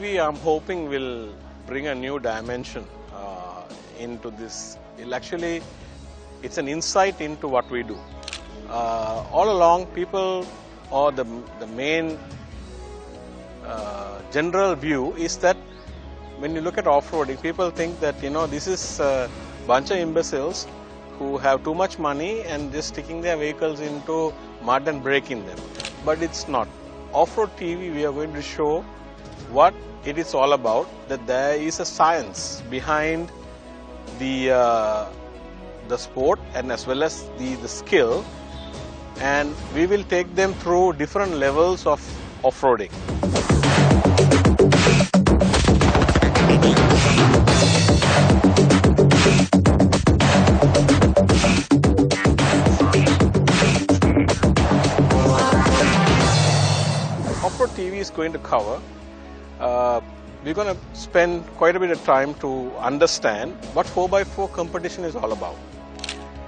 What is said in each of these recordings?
TV, I'm hoping, will bring a new dimension into this. Actually, it's an insight into what we do. All along, people, or the main general view is that when you look at off-roading, people think that, this is a bunch of imbeciles who have too much money and just sticking their vehicles into mud and breaking them. But it's not. Off-road TV, we are going to show what it is all about, that there is a science behind the sport and as well as the skill, and we will take them through different levels of off-roading. Off-road TV is going to cover, we're going to spend quite a bit of time to understand what 4x4 competition is all about.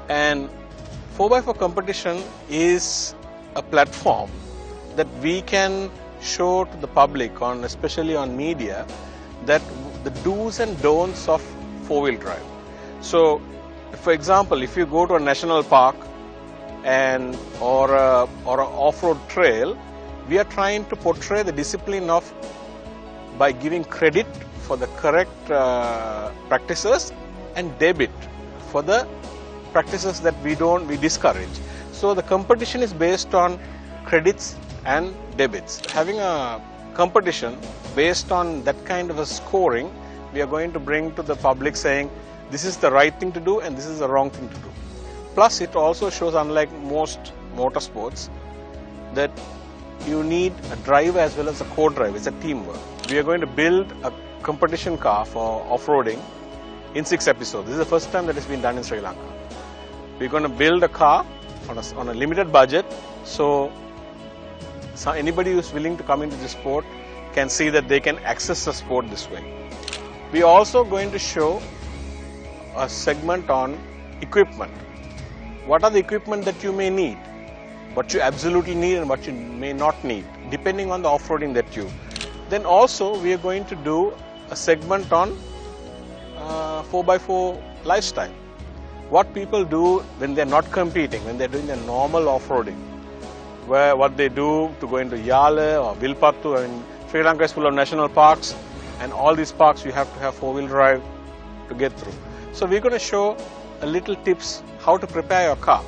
And 4x4 competition is a platform that we can show to the public, especially on media, that the do's and don'ts of four-wheel drive. So, for example, if you go to a national park or an off-road trail, we are trying to portray the discipline of by giving credit for the correct practices and debit for the practices that we discourage. So the competition is based on credits and debits. Having a competition based on that kind of a scoring, we are going to bring to the public saying this is the right thing to do and this is the wrong thing to do. Plus it also shows, unlike most motorsports, that you need a drive as well as a co-drive. It's a teamwork. We are going to build a competition car for off-roading in 6 episodes. This is the first time that it's been done in Sri Lanka. We're going to build a car on a limited budget, so anybody who's willing to come into the sport can see that they can access the sport this way. We are also going to show a segment on equipment. What are the equipment that you may need? What you absolutely need and what you may not need, depending on the off-roading that you. Then also we are going to do a segment on 4x4 lifestyle. What people do when they're not competing, when they're doing their normal off-roading. What they do to go into Yale or Vilpattu. I mean, Sri Lanka is full of national parks, and all these parks you have to have four-wheel drive to get through. So we're going to show a little tips how to prepare your car.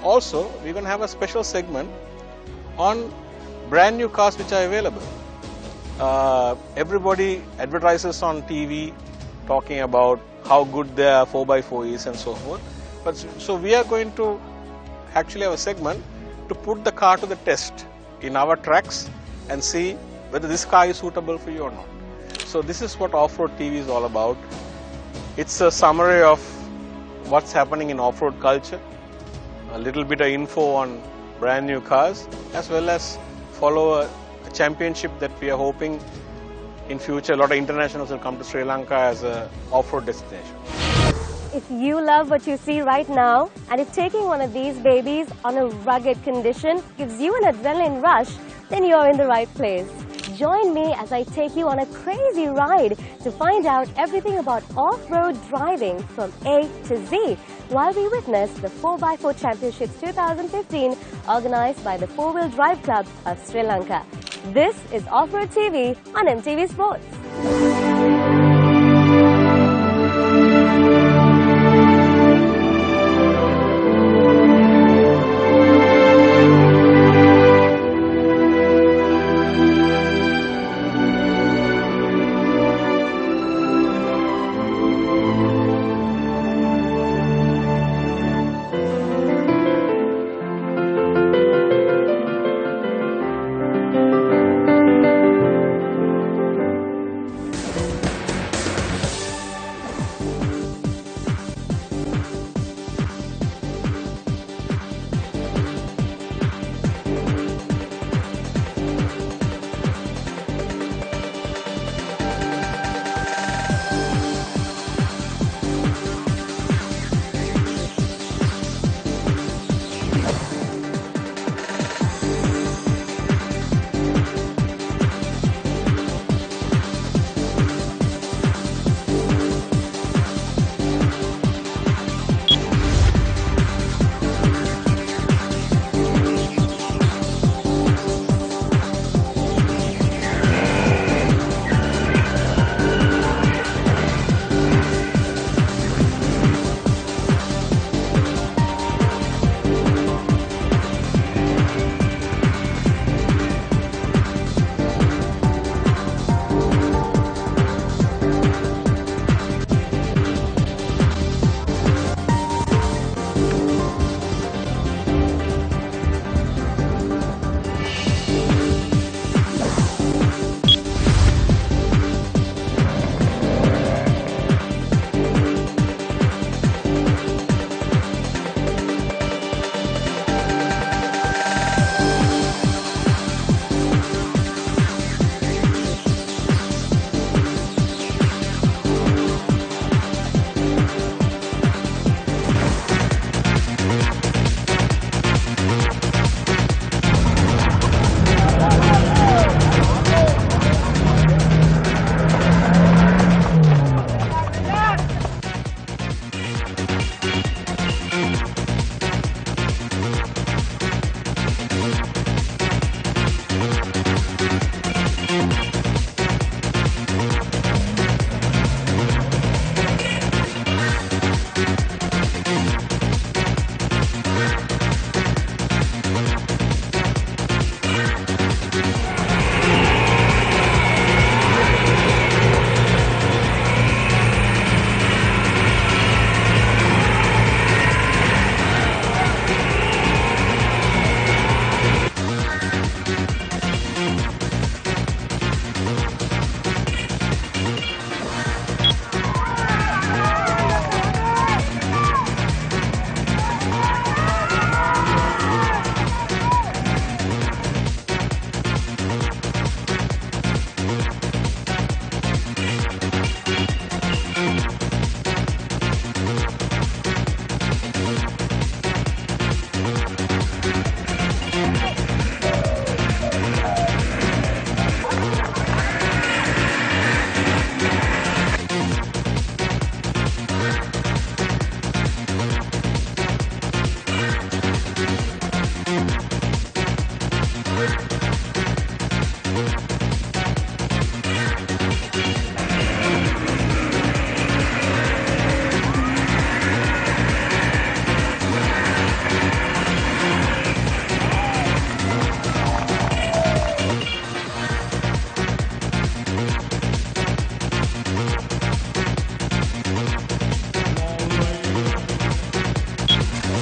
Also, we're going to have a special segment on brand new cars which are available. Everybody advertises on TV talking about how good their 4x4 is and so forth. So we are going to actually have a segment to put the car to the test in our tracks and see whether this car is suitable for you or not. So this is what Off-Road TV is all about. It's a summary of what's happening in off-road culture, a little bit of info on brand new cars, as well as follow a championship that we are hoping in future a lot of internationals will come to Sri Lanka as an off-road destination. If you love what you see right now, and if taking one of these babies on a rugged condition gives you an adrenaline rush, then you're in the right place. Join me as I take you on a crazy ride to find out everything about off-road driving from A to Z while we witness the 4x4 Championships 2015 organized by the Four-Wheel Drive Club of Sri Lanka. This is Off-Road TV on MTV Sports.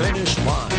Finish line.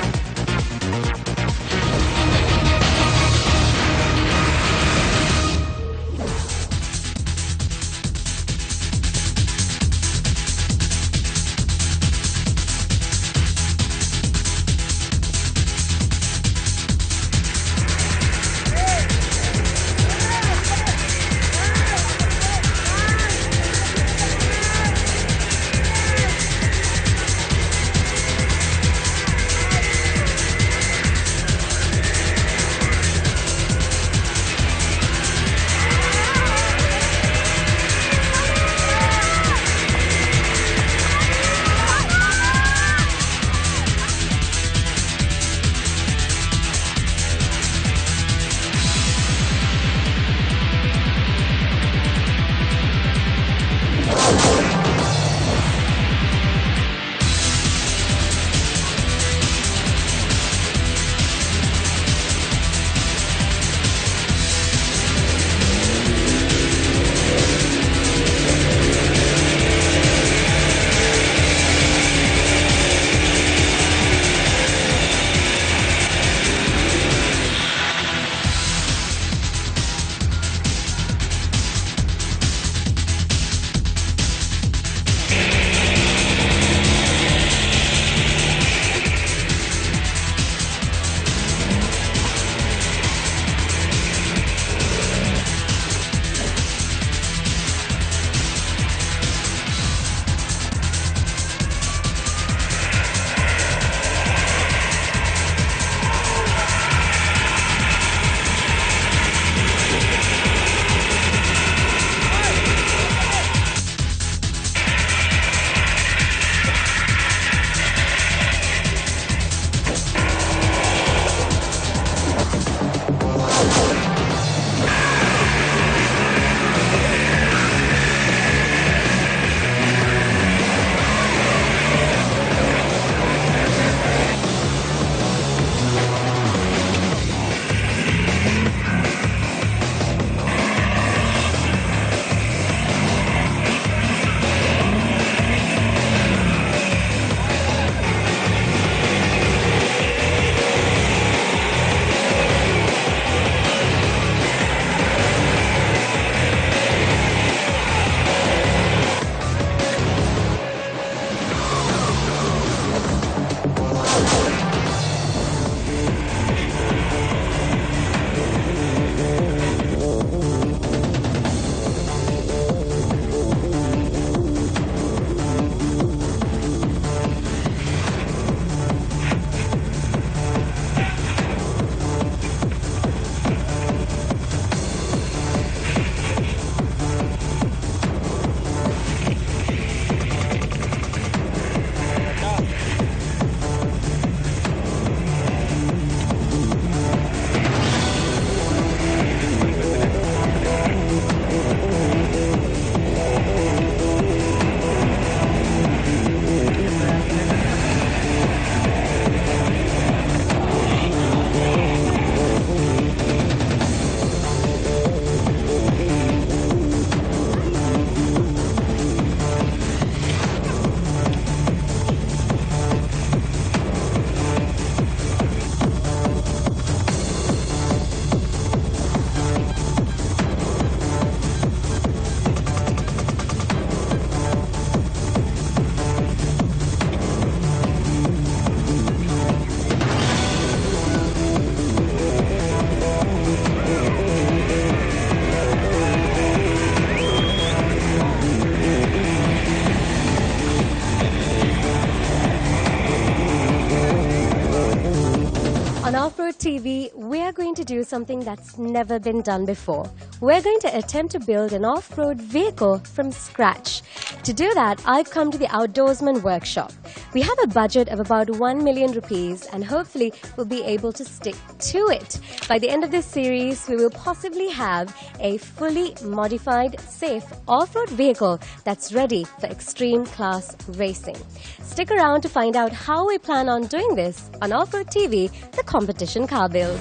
On Off-Road TV, we are going to do something that's never been done before. we're going to attempt to build an off-road vehicle from scratch. To do that, I've come to the Outdoorsman workshop. We have a budget of about 1 million rupees and hopefully we'll be able to stick to it. By the end of this series, we will possibly have a fully modified, safe off-road vehicle that's ready for extreme class racing. Stick around to find out how we plan on doing this on Off-Road TV, the competition car build.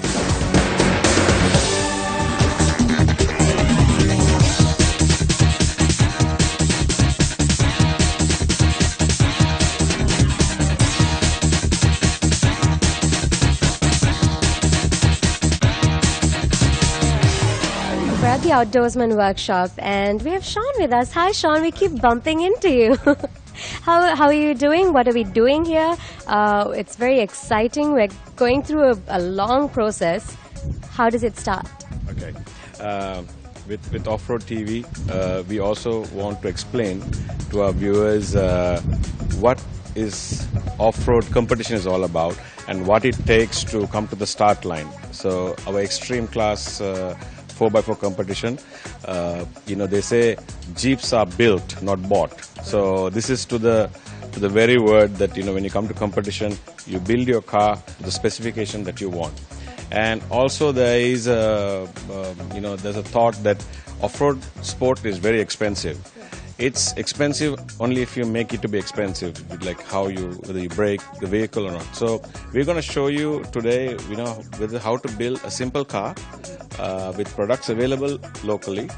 We're at the Outdoorsman workshop and we have Sean with us. Hi Sean, we keep bumping into you. How are you doing? What are we doing here? It's very exciting. We're going through a long process. How does it start? Okay. With Off-Road TV, we also want to explain to our viewers what is off-road competition is all about and what it takes to come to the start line. So our extreme class 4x4 competition, they say Jeeps are built, not bought. So this is to the very word that, when you come to competition, you build your car to the specification that you want. And also there is there's a thought that off-road sport is very expensive. It's expensive only if you make it to be expensive, like whether you break the vehicle or not. So we're going to show you today, how to build a simple car with products available locally,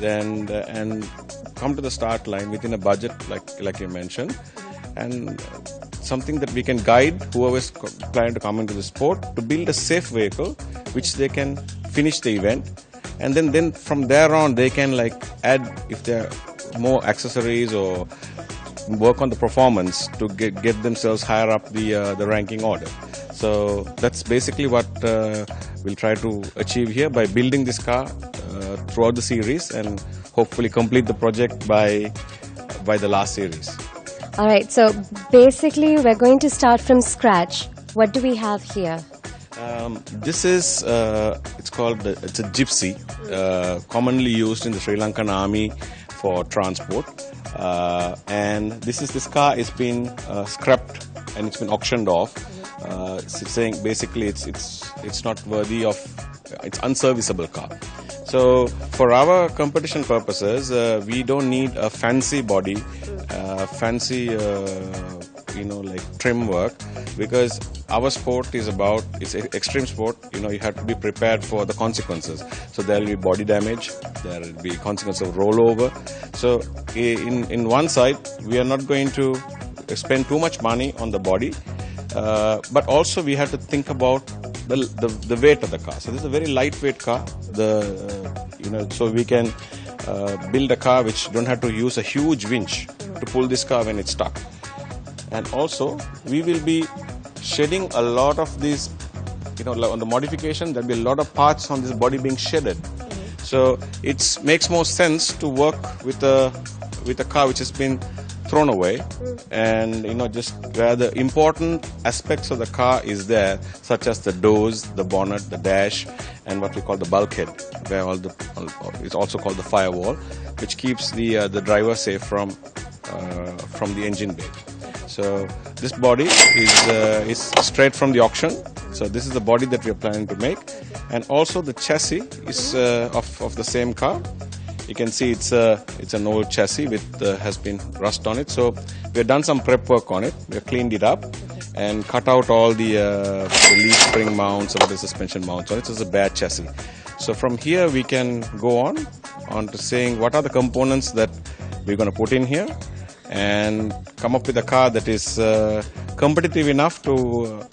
and come to the start line within a budget, like you mentioned, and something that we can guide whoever is planning to come into the sport to build a safe vehicle which they can finish the event, and then from there on they can add if there are more accessories or work on the performance to get themselves higher up the ranking order. So that's basically what we'll try to achieve here by building this car throughout the series and hopefully complete the project by the last series. All right, so basically we're going to start from scratch. What do we have here? This is, it's a gypsy, commonly used in the Sri Lankan army for transport. And this car is been scrapped and it's been auctioned off. Saying basically it's not worthy of, it's unserviceable car. So for our competition purposes, we don't need a fancy body, fancy trim work, because our sport is it's extreme sport. You have to be prepared for the consequences. So there will be body damage, there will be consequences of rollover. So in one side, we are not going to spend too much money on the body, but also we have to think about the weight of the car. So this is a very lightweight car. So we can build a car which don't have to use a huge winch to pull this car when it's stuck. And also we will be shedding a lot of these, on the modification there'll be a lot of parts on this body being shedded. So it makes more sense to work with a car which has been thrown away, and just where the important aspects of the car is there, such as the doors, the bonnet, the dash, and what we call the bulkhead, where it's also called the firewall, which keeps the driver safe from the engine bay. So this body is straight from the auction. So this is the body that we are planning to make, and also the chassis is of the same car. You can see it's an old chassis with has been rust on it. So we have done some prep work on it. We have cleaned it up and cut out all the leaf spring mounts and the suspension mounts on it. So it's a bad chassis. So from here we can go on to saying what are the components that we're going to put in here and come up with a car that is competitive enough to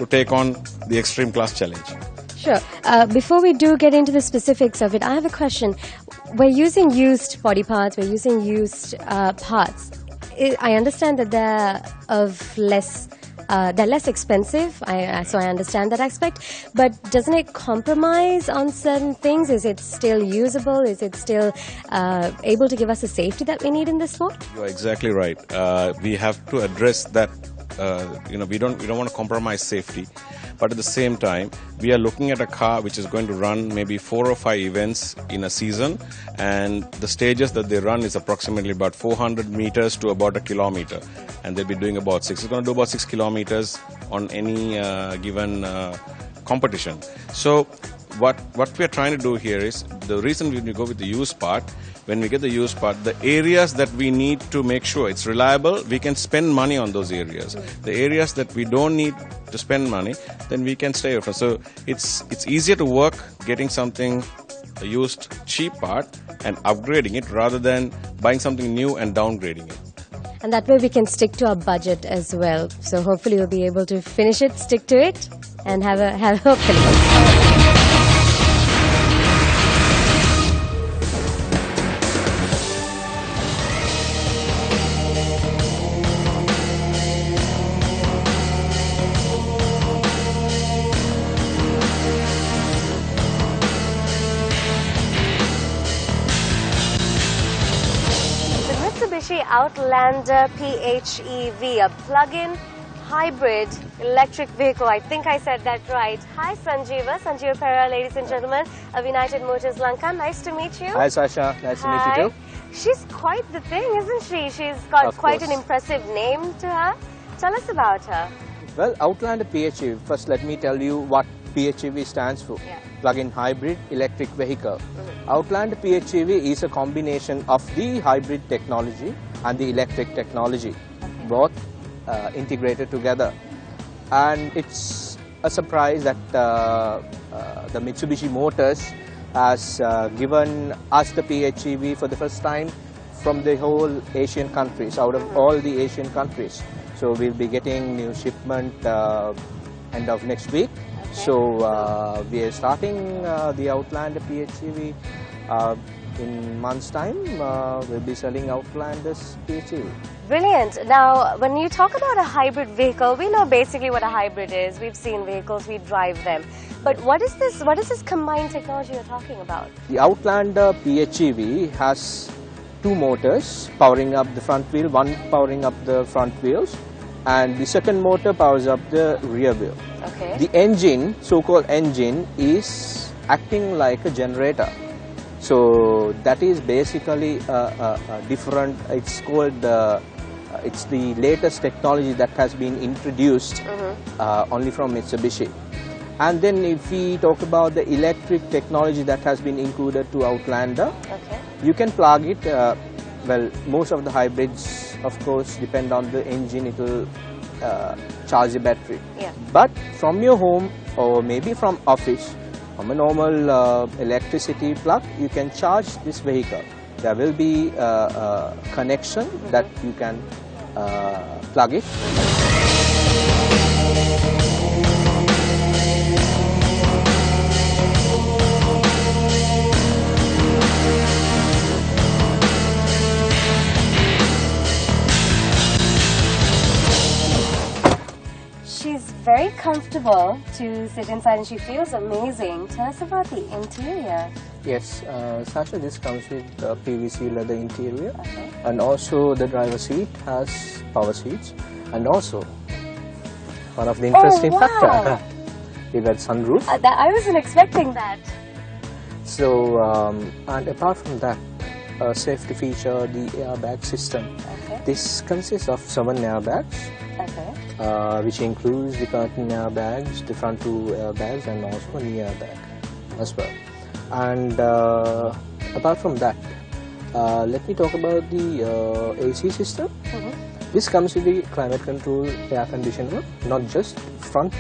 take on the extreme class challenge. Sure. Before we do get into the specifics of it, I have a question. We're using used body parts, we're using used parts. I understand that they're less expensive, so I understand that aspect. But doesn't it compromise on certain things? Is it still usable? Is it still able to give us the safety that we need in this sport? You're exactly right. We have to address that. We don't want to compromise safety, but at the same time, we are looking at a car which is going to run maybe 4 or 5 events in a season, and the stages that they run is approximately about 400 meters to about a kilometer, and they'll be doing about 6. It's going to do about 6 kilometers on any given competition. So what we are trying to do here is, the reason when we go with the used part, when we get the used part, the areas that we need to make sure it's reliable, we can spend money on those areas. The areas that we don't need to spend money, then we can stay off. So it's easier to work getting something, a used cheap part, and upgrading it rather than buying something new and downgrading it. And that way we can stick to our budget as well. So hopefully we'll be able to finish it, stick to it, and have a finish. Mitsubishi Outlander PHEV, a plug-in hybrid electric vehicle. I think I said that right. Hi Sanjeeva Perera, ladies and gentlemen of United Motors Lanka. Nice to meet you. Hi Sasha, nice to meet you too. She's quite the thing, isn't she? She's got quite an impressive name to her. Tell us about her. Well, Outlander PHEV, first let me tell you what PHEV stands for. Yeah. Plug-in hybrid electric vehicle. Outlander PHEV is a combination of the hybrid technology and the electric technology, both integrated together. And it's a surprise that the Mitsubishi Motors has given us the PHEV for the first time from the whole Asian countries, out of all the Asian countries. So we'll be getting new shipment end of next week. So we are starting the Outlander PHEV in months' time. We'll be selling Outlander's PHEV. Brilliant. Now, when you talk about a hybrid vehicle, we know basically what a hybrid is. We've seen vehicles, we drive them. But what is this combined technology you're talking about? The Outlander PHEV has 2 motors powering up the front wheel, one powering up the front wheels, and the second motor powers up the rear wheel. Okay. The engine, so-called engine, is acting like a generator. So that is basically a different, it's called, it's the latest technology that has been introduced only from Mitsubishi. And then if we talk about the electric technology that has been included to Outlander, you can plug it, well, most of the hybrids, of course, depend on the engine, it will charge the battery. Yeah. But from your home or maybe from office, from a normal electricity plug, you can charge this vehicle. There will be a connection that you can plug it. She's very comfortable to sit inside and she feels amazing. Tell us about the interior. Yes, Sasha, this comes with PVC leather interior, and also the driver's seat has power seats, and also one of the interesting factor, you got sunroof. I wasn't expecting that. So, and apart from that, safety feature, the airbag system. This consists of 7 airbags, which includes the curtain airbags, the front 2 airbags, and also a knee airbag as well. And apart from that, let me talk about the AC system. This comes with the climate control air conditioner, not just front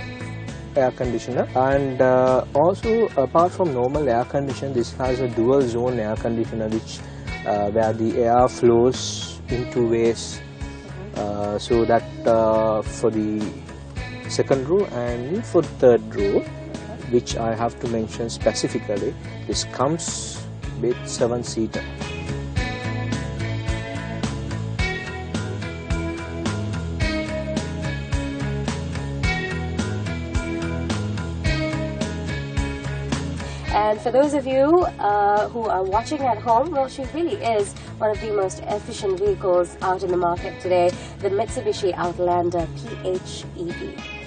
air conditioner. And also, apart from normal air conditioner, this has a dual zone air conditioner, which where the air flows in 2 ways. So that for the second row and for third row, which I have to mention specifically, this comes with 7-seater. And for those of you who are watching at home, well, she really is one of the most efficient vehicles out in the market today, the Mitsubishi Outlander PHEV.